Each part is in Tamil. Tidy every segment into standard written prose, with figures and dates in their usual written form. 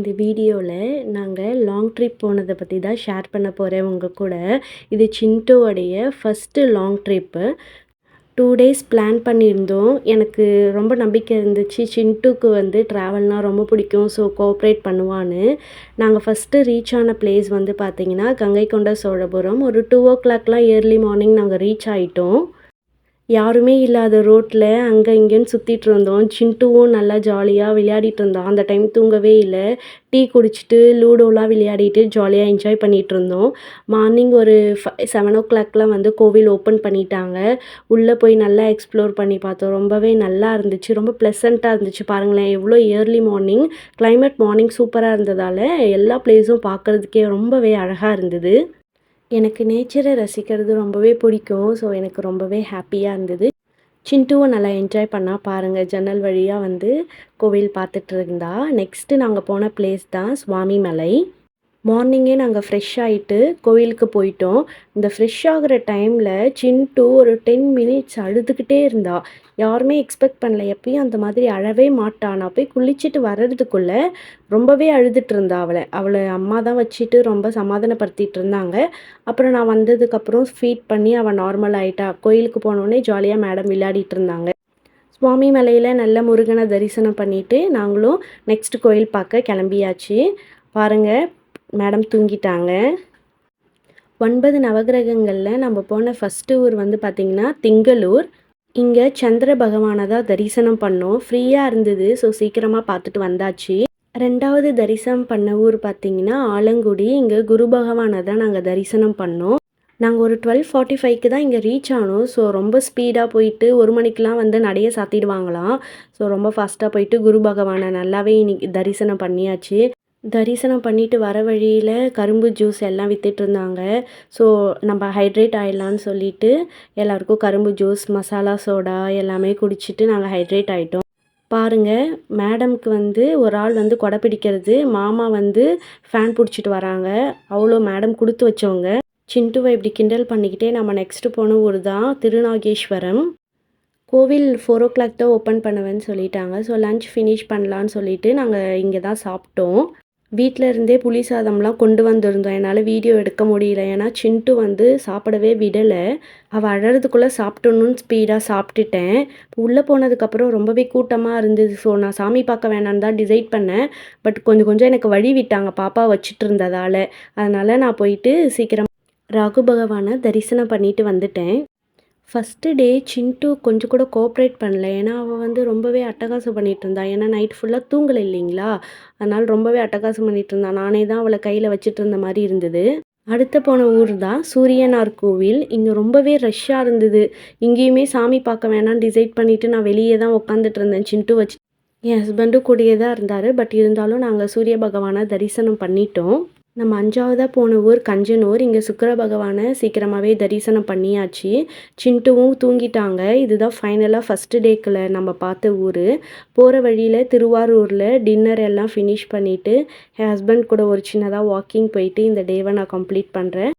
இந்த வீடியோவில் நாங்கள் லாங் ட்ரிப் போனதை பற்றி தான் ஷேர் பண்ண போகிறேன் உங்கள் கூட. இது சின்டோவுடைய first long trip. 2 days plan பண்ணியிருந்தோம். எனக்கு ரொம்ப நம்பிக்கை இருந்துச்சு சின்டூக்கு வந்து ட்ராவல்னால் ரொம்ப பிடிக்கும், ஸோ கோஆப்ரேட் பண்ணுவான்னு. நாங்கள் ஃபஸ்ட்டு ரீச் ஆன பிளேஸ் வந்து பார்த்திங்கன்னா கங்கைகொண்ட சோழபுரம். ஒரு 2 o'clockலாம் ஏர்லி மார்னிங் நாங்கள் ரீச் ஆகிட்டோம். யாருமே இல்லாத ரோட்டில் அங்கே இங்கேன்னு சுற்றிட்டு இருந்தோம். சின்டூவும் நல்லா ஜாலியாக விளையாடிட்டு இருந்தான். அந்த டைம் தூங்கவே இல்லை. டீ குடிச்சிட்டு லூடோலாம் விளையாடிட்டு ஜாலியாக என்ஜாய் பண்ணிகிட்டு இருந்தோம். மார்னிங் ஒரு 7 o'clockலாம் வந்து கோவில் ஓப்பன் பண்ணிட்டாங்க. உள்ளே போய் நல்லா எக்ஸ்ப்ளோர் பண்ணி பார்த்தோம். ரொம்பவே நல்லா இருந்துச்சு. ரொம்ப ப்ளசண்ட்டாக இருந்துச்சு. பாருங்களேன் எவ்வளோ ஏர்லி மார்னிங். கிளைமேட் மார்னிங் சூப்பராக இருந்ததால் எல்லா பிளேஸும் பார்க்குறதுக்கே ரொம்பவே அழகாக இருந்தது. எனக்கு நேச்சரை ரசிக்கிறது ரொம்பவே பிடிக்கும். ஸோ எனக்கு ரொம்பவே ஹாப்பியாக இருந்தது. சின்டூவும் நல்லா என்ஜாய் பண்ணா. பாருங்கள், ஜன்னல் வழியாக வந்து கோவில் பார்த்துட்டு இருந்தா. நெக்ஸ்ட்டு நாங்கள் போன பிளேஸ் தான் சுவாமி மலை. மார்னிங்கே நாங்கள் ஃப்ரெஷ் ஆகிட்டு கோவிலுக்கு போயிட்டோம். இந்த ஃப்ரெஷ் ஆகிற டைமில் சின்டூ ஒரு 10 மினிட்ஸ் அழுதுகிட்டே இருந்தா. யாருமே எக்ஸ்பெக்ட் பண்ணல. எப்பயும் அந்த மாதிரி அழவே மாட்டா. நான் போய் குளிச்சுட்டு வர்றதுக்குள்ளே ரொம்பவே அழுதுட்டு இருந்தா. அவளை அம்மா தான் வச்சுட்டு ரொம்ப சமாதானப்படுத்திட்டு இருந்தாங்க. அப்புறம் நான் வந்ததுக்கப்புறம் ஃபீட் பண்ணி அவள் நார்மல் ஆகிட்டா. கோயிலுக்கு போனோடனே ஜாலியாக மேடம் விளையாடிட்டு இருந்தாங்க. சுவாமி மலையில் நல்ல முருகனை தரிசனம் பண்ணிவிட்டு நாங்களும் நெக்ஸ்ட் கோயில் பார்க்க கிளம்பியாச்சு. பாருங்கள், மேடம் தூங்கிட்டாங்க. 9 நவகிரகங்களில் நம்ம போன ஃபஸ்ட்டு ஊர் வந்து பார்த்திங்கன்னா திங்களூர். இங்கே சந்திர பகவானை தான் தரிசனம் பண்ணோம். ஃப்ரீயாக இருந்தது, ஸோ சீக்கிரமாக பார்த்துட்டு வந்தாச்சு. 2வது தரிசனம் பண்ண ஊர் பார்த்திங்கன்னா ஆலங்குடி. இங்கே குரு பகவானை தான் நாங்கள் தரிசனம் பண்ணோம். நாங்கள் ஒரு 12:45க்கு தான் இங்கே ரீச் ஆனோம். ஸோ ரொம்ப ஸ்பீடாக போயிட்டு 1 மணிக்கெலாம் வந்து நடைய சாத்திடுவாங்களாம். ஸோ ரொம்ப ஃபாஸ்ட்டாக போயிட்டு குரு பகவானை நல்லாவே இன்னைக்கு தரிசனம் பண்ணியாச்சு. தரிசனம் பண்ணிவிட்டு வர வழியில் கரும்பு ஜூஸ் எல்லாம் விற்றுட்டு இருந்தாங்க. ஸோ நம்ம ஹைட்ரேட் ஆகிடலான்னு சொல்லிவிட்டு எல்லாருக்கும் கரும்பு ஜூஸ், மசாலா சோடா எல்லாமே குடிச்சிட்டு நாங்கள் ஹைட்ரேட் ஆகிட்டோம். பாருங்கள், மேடம்க்கு வந்து ஒரு ஆள் வந்து கொடை பிடிக்கிறது, மாமா வந்து ஃபேன் பிடிச்சிட்டு வராங்க. அவ்வளோ மேடம் கொடுத்து வச்சவங்க. சின்டூவை இப்படி கிண்டல் பண்ணிக்கிட்டே நம்ம நெக்ஸ்ட்டு போன ஊர் தான் திருநாகேஸ்வரம். கோவில் 4 o'clock தான் ஓப்பன் பண்ணுவேன்னு சொல்லிட்டாங்க. ஸோ லன்ச் ஃபினிஷ் பண்ணலான்னு சொல்லிவிட்டு நாங்கள் இங்கே தான் சாப்பிட்டோம். வீட்டில் இருந்தே புளி சாதம்லாம் கொண்டு வந்திருந்தோம். என்னால் வீடியோ எடுக்க முடியல. ஏன்னா சின்டூ வந்து சாப்பிடவே விடலை. அவள் அழறதுக்குள்ளே சாப்பிட்டணுன்னு ஸ்பீடாக சாப்பிட்டுட்டேன். உள்ளே போனதுக்கப்புறம் ரொம்பவே கூட்டமாக இருந்தது. ஸோ நான் சாமி பார்க்க வேணான்னு தான் டிசைட் பண்ணேன். பட் கொஞ்சம் எனக்கு வழி விட்டாங்க பாப்பா வச்சுட்டு இருந்ததால். அதனால் நான் போயிட்டு சீக்கிரம் ராகு பகவானை தரிசனம் பண்ணிட்டு வந்துட்டேன். ஃபஸ்ட்டு டே சின்டூ கொஞ்சம் கூட கோஆப்ரேட் பண்ணல. ஏன்னா அவள் வந்து ரொம்பவே அட்டகாசம் பண்ணிகிட்டு இருந்தா. ஏன்னா நைட் ஃபுல்லாக தூங்கலை இல்லைங்களா, அதனால் ரொம்பவே அட்டகாசம் பண்ணிகிட்டு இருந்தா. நானே தான் அவளை கையில் வச்சுட்டு இருந்த மாதிரி இருந்தது. அடுத்து போன ஊர் தான் சூரியனார் கோவில். இங்கே ரொம்பவே ரஷ்ஷாக இருந்தது. இங்கேயுமே சாமி பார்க்க வேணாம்னு டிசைட் பண்ணிவிட்டு நான் வெளியே தான் உட்காந்துட்டு இருந்தேன் சின்டூ வச்சு. என் ஹஸ்பண்டும் கூடயே தான் இருந்தார். பட் இருந்தாலும் நாங்கள் சூரிய பகவானை தரிசனம் பண்ணிட்டோம். நம்ம 5வதாக போன ஊர் கஞ்சனூர். இங்கே சுக்கிர பகவானை சீக்கிரமாகவே தரிசனம் பண்ணியாச்சு. சின்டூவும் தூங்கிட்டாங்க. இதுதான் ஃபைனலாக ஃபஸ்ட்டு டேக்கில் நம்ம பார்த்த ஊர். போகிற வழியில் திருவாரூரில் டின்னர் எல்லாம் ஃபினிஷ் பண்ணிவிட்டு என் ஹஸ்பண்ட் கூட ஒரு சின்னதாக வாக்கிங் போயிட்டு இந்த டேவை நான் கம்ப்ளீட் பண்ணுறேன்.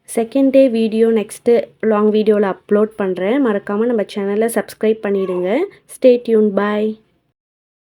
Second day video next long வீடியோவில் அப்லோட் பண்ணுறேன். மறக்காமல் நம்ம சேனலை சப்ஸ்கிரைப் பண்ணிவிடுங்க. Stay tune. பாய்.